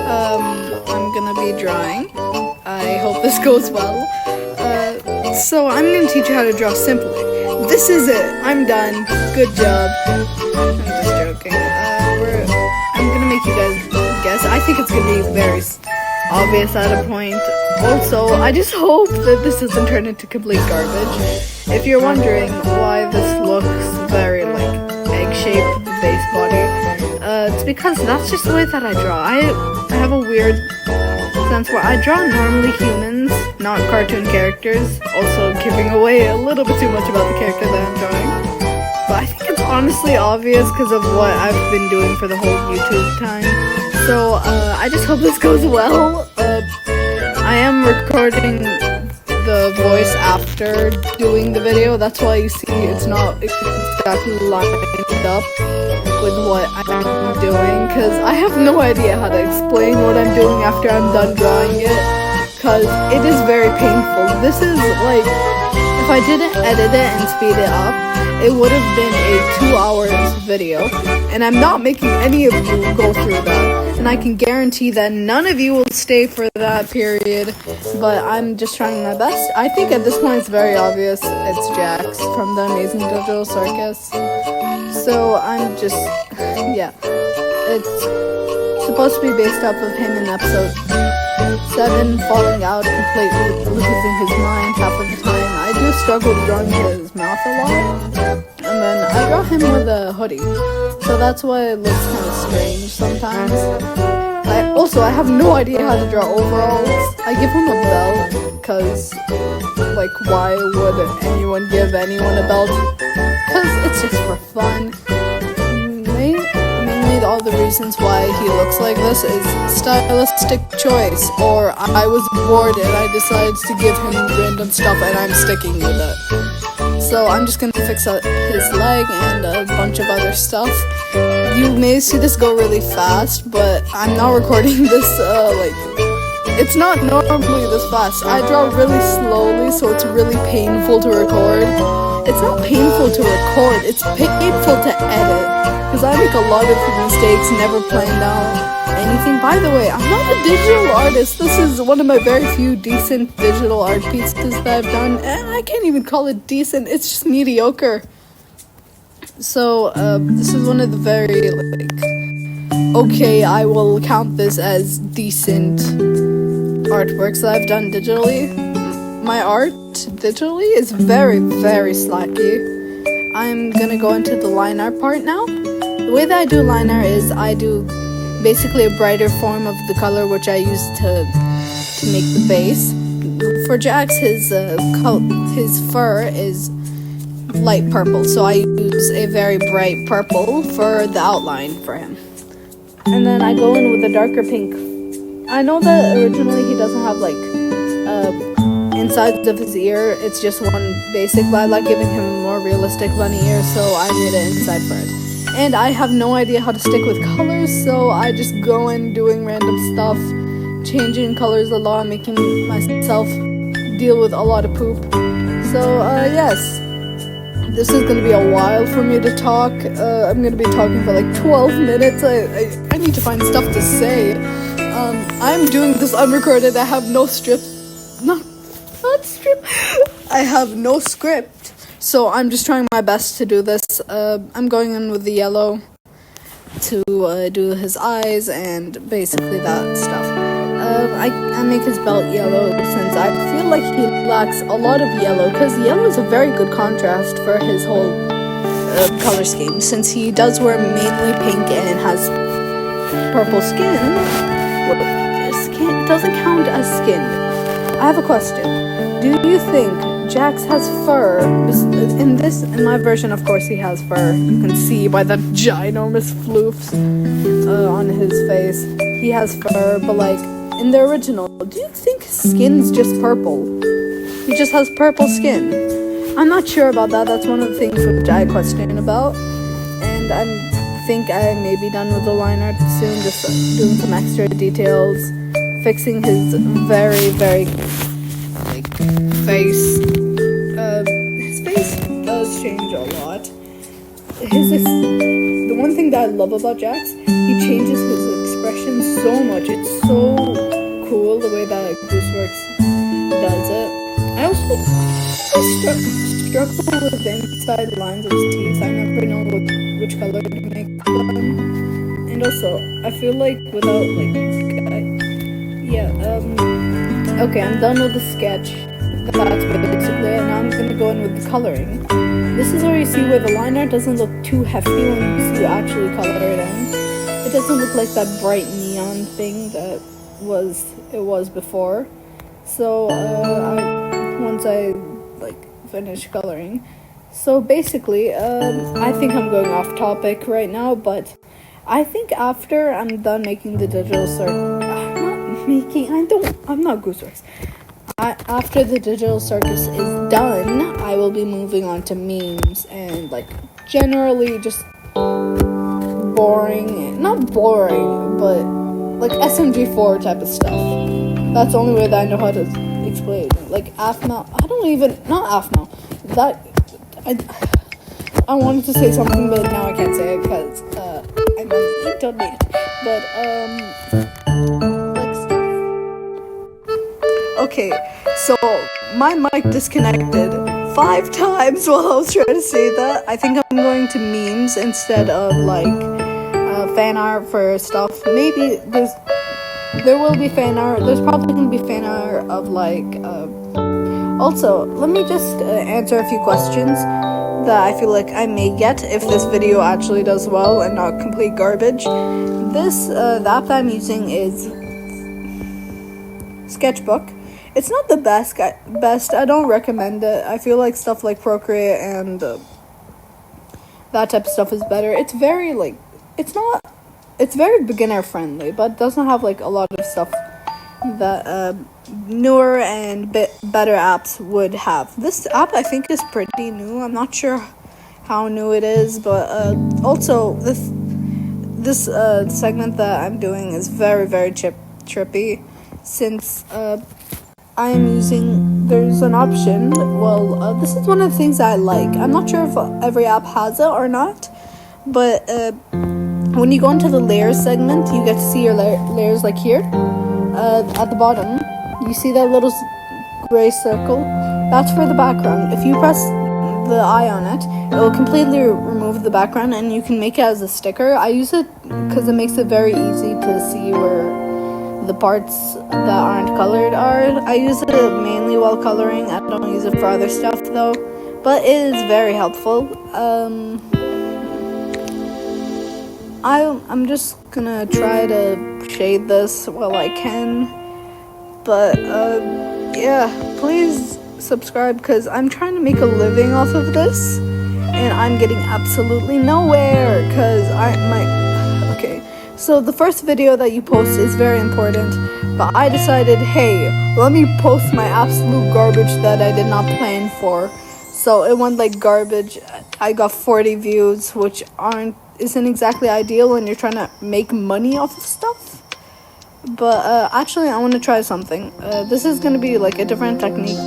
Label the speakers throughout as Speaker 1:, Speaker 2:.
Speaker 1: I'm gonna be drawing. I hope this goes well. So I'm gonna teach you how to draw simply. This is it. I'm done. Good job. I'm just joking. I'm gonna make you guys guess. I think it's gonna be very obvious at a point. Also, I just hope that this doesn't turn into complete garbage. If you're wondering why this looks very like egg-shaped base body, it's because that's just the way that I draw. I have a weird sense where I draw normally humans, not cartoon characters, also giving away a little bit too much about the character that I'm drawing. But I think it's honestly obvious because of what I've been doing for the whole YouTube time. So I just hope this goes well. I am recording the voice after doing the video. That's why you see it's not exactly lined up with what I'm doing, because I have no idea how to explain what I'm doing after I'm done drawing it, because it is very painful. This is like, if I didn't edit it and speed it up, it would have been a 2 hours video, and I'm not making any of you go through that, and I can guarantee that none of you will stay for that period, but I'm just trying my best. I think at this point it's very obvious it's Jax from the Amazing Digital Circus, so I'm just, yeah, it's supposed to be based off of him in episode 7, falling out, completely losing his mind half of the time. I do struggle drawing his mouth a lot, and then I draw him with a hoodie, so that's why it looks kind of strange sometimes. I have no idea how to draw overalls. I give him a belt, because, like, why would anyone give anyone a belt? Because it's just for fun. Mainly all the reasons why he looks like this is stylistic choice, or I was bored and I decided to give him random stuff and I'm sticking with it. So I'm just gonna fix up his leg and a bunch of other stuff. You may see this go really fast, but I'm not recording this, it's not normally this fast. I draw really slowly, so it's really painful to record. It's not painful to record, it's painful to edit, because I make a lot of mistakes, never planned out anything. By the way, I'm not a digital artist. This is one of my very few decent digital art pieces that I've done, and I can't even call it decent, it's just mediocre. So, this is one of the very, okay, I will count this as decent artworks that I've done digitally. My art digitally is very, very slacky. I'm gonna go into the line art part now. The way that I do line art is I do basically a brighter form of the color which I use to make the base. For Jax, his fur is light purple, so I use a very bright purple for the outline for him. And then I go in with a darker pink. I know that originally he doesn't have insides of his ear, it's just one basic, but I like giving him a more realistic bunny ear, so I made an inside first. And I have no idea how to stick with colors, so I just go in doing random stuff, changing colors a lot, making myself deal with a lot of poop. So, yes. This is going to be a while for me to talk. I'm going to be talking for like 12 minutes. I need to find stuff to say. I'm doing this unrecorded. I have no I have no script. So I'm just trying my best to do this. I'm going in with the yellow to do his eyes and basically that stuff. I make his belt yellow since I feel like he lacks a lot of yellow, because yellow is a very good contrast for his whole color scheme, since he does wear mainly pink and has purple skin. Well, skin doesn't count as skin. I have a question. Do you think Jax has fur? In my version, of course, he has fur. You can see by the ginormous floofs on his face. He has fur, but like, in the original, do you think his skin's just purple? He just has purple skin. I'm not sure about that. That's one of the things which I question about. And I think I may be done with the line art soon, just doing some extra details, fixing his very, very, face. His face does change a lot. The one thing that I love about Jax, he changes his expression so so much. It's so cool the way that Gooseworks does it. I also struggle with the inside lines of his teeth. I never know which color to make them. And also, I feel like without okay, I'm done with the sketch. That's basically it. Now I'm gonna go in with the coloring. This is where you see where the line art doesn't look too hefty when you actually color it in. It doesn't look like that bright neon thing that it was before. So once I finish coloring. So basically, I think I'm going off topic right now, but I think after I'm done making the digital I'm not Gooseworks. After the digital circus is done, I will be moving on to memes and generally just not boring, but SMG4 type of stuff. That's the only way that I know how to explain it. AFML, not AFML. I wanted to say something, but now I can't say it because I'm on the internet. But okay, so my mic disconnected 5 times while I was trying to say that. I think I'm going to memes instead of fan art for stuff. Maybe there will be fan art. There's probably going to be fan art of also, let me just answer a few questions that I feel like I may get if this video actually does well and not complete garbage. The app that I'm using is Sketchbook. It's not the best. I don't recommend it. I feel like stuff like Procreate and that type of stuff is better. It's very it's very beginner friendly, but it doesn't have a lot of stuff that newer and better apps would have. This app I think is pretty new. I'm not sure how new it is, but also this segment that I'm doing is very, very trippy, since I am using, there's an option, this is one of the things that I like. I'm not sure if every app has it or not, but when you go into the layers segment, you get to see your layers here. At the bottom, you see that little gray circle? That's for the background. If you press the eye on it, it will completely remove the background and you can make it as a sticker. I use it because it makes it very easy to see where the parts that aren't colored are. I use it mainly while coloring. I don't use it for other stuff though, but it is very helpful. I'm just gonna try to shade this while I can, but yeah, please subscribe because I'm trying to make a living off of this and I'm getting absolutely nowhere because okay, so the first video that you post is very important, but I decided, hey, let me post my absolute garbage that I did not plan for. So it went garbage. I got 40 views, which isn't exactly ideal when you're trying to make money off of stuff. But actually, I want to try something. This is going to be a different technique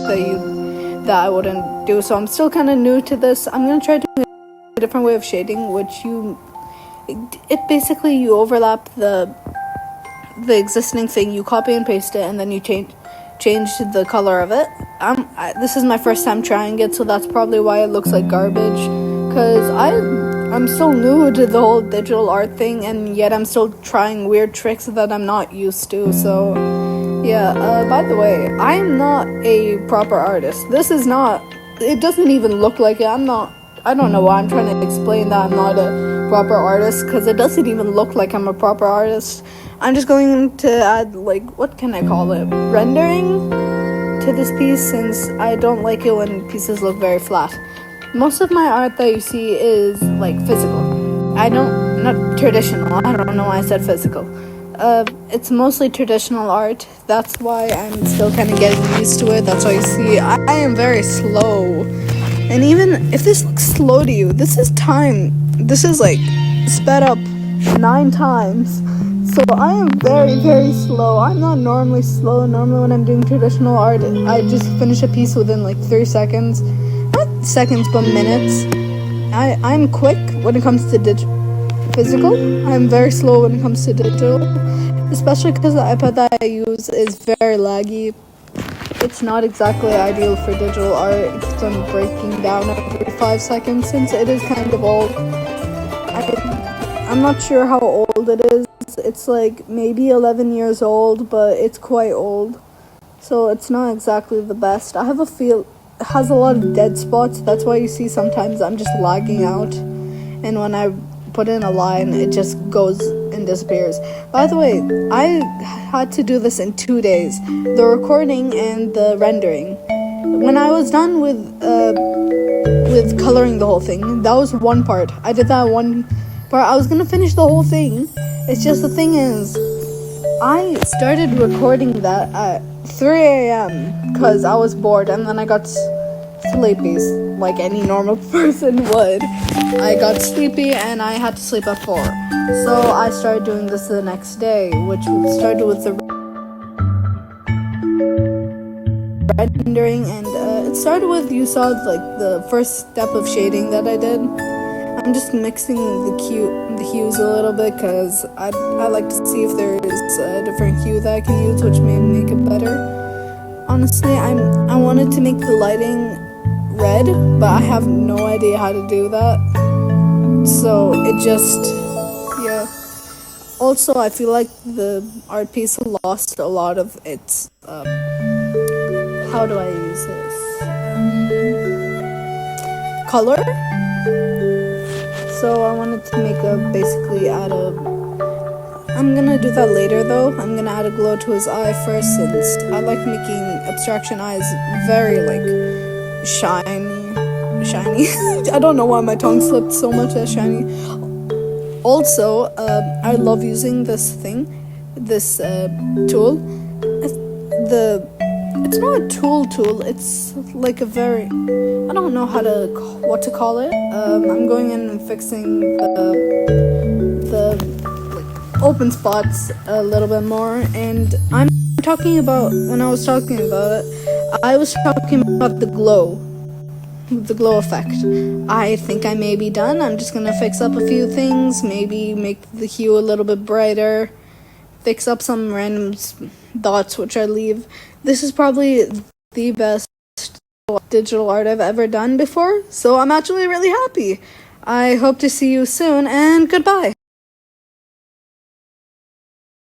Speaker 1: that I wouldn't do. So I'm still kind of new to this. I'm going to try doing a different way of shading, which you overlap the existing thing. You copy and paste it, and then you change the color of it. This is my first time trying it, so that's probably why it looks like garbage. Because I'm still new to the whole digital art thing, and yet I'm still trying weird tricks that I'm not used to. So yeah, by the way, I'm not a proper artist. It doesn't even look like it. I don't know why I'm trying to explain that I'm not a proper artist, because it doesn't even look like I'm a proper artist. I'm just going to add what can I call it, rendering to this piece, since I don't like it when pieces look very flat. Most of my art that you see is physical. Not traditional. I don't know why I said physical. It's mostly traditional art. That's why I'm still kind of getting used to it. That's why you see I am very slow. And even if this looks slow to you, this is time. This is sped up 9 times. So I am very, very slow. I'm not normally slow. Normally when I'm doing traditional art, I just finish a piece within 3 seconds. Not seconds, but minutes. I'm quick when it comes to physical. I'm very slow when it comes to digital. especially because the iPad that I use is very laggy. It's not exactly ideal for digital art. It keeps on breaking down every 5 seconds since it is kind of old. I'm not sure how old it is. It's like maybe 11 years old, but it's quite old. So it's not exactly the best. I have a feel it has a lot of dead spots. That's why you see sometimes I'm just lagging out. And when I put in a line, it just goes and disappears. By the way, I had to do this in 2 days. The recording and the rendering. When I was done with coloring the whole thing, that was one part. I did that one part. I was gonna finish the whole thing. It's just the thing is, I started recording that at 3 a.m. because I was bored, and then I got sleepy, like any normal person would. I got sleepy and I had to sleep at 4. So I started doing this the next day, which started with the rendering, and it started with, you saw like the first step of shading that I did. I'm just mixing the hues a little bit because I like to see if there is a different hue that I can use, which may make it better. Honestly, I wanted to make the lighting red, but I have no idea how to do that. So it just, yeah. Also, I feel like the art piece lost a lot of its, how do I use this? Color? So I wanted to make I'm gonna do that later though. I'm gonna add a glow to his eye first, since I like making abstraction eyes very like shiny. I don't know why my tongue slipped so much as shiny. Also, I love using this tool. It's not a tool, it's like a very, I don't know what to call it. I'm going in and fixing the like, open spots a little bit more, and when I was talking about it, I was talking about the glow effect. I think I may be done. I'm just gonna fix up a few things, maybe make the hue a little bit brighter, fix up some random dots which I leave. This is probably the best digital art I've ever done before, so I'm actually really happy. I hope to see you soon, and goodbye.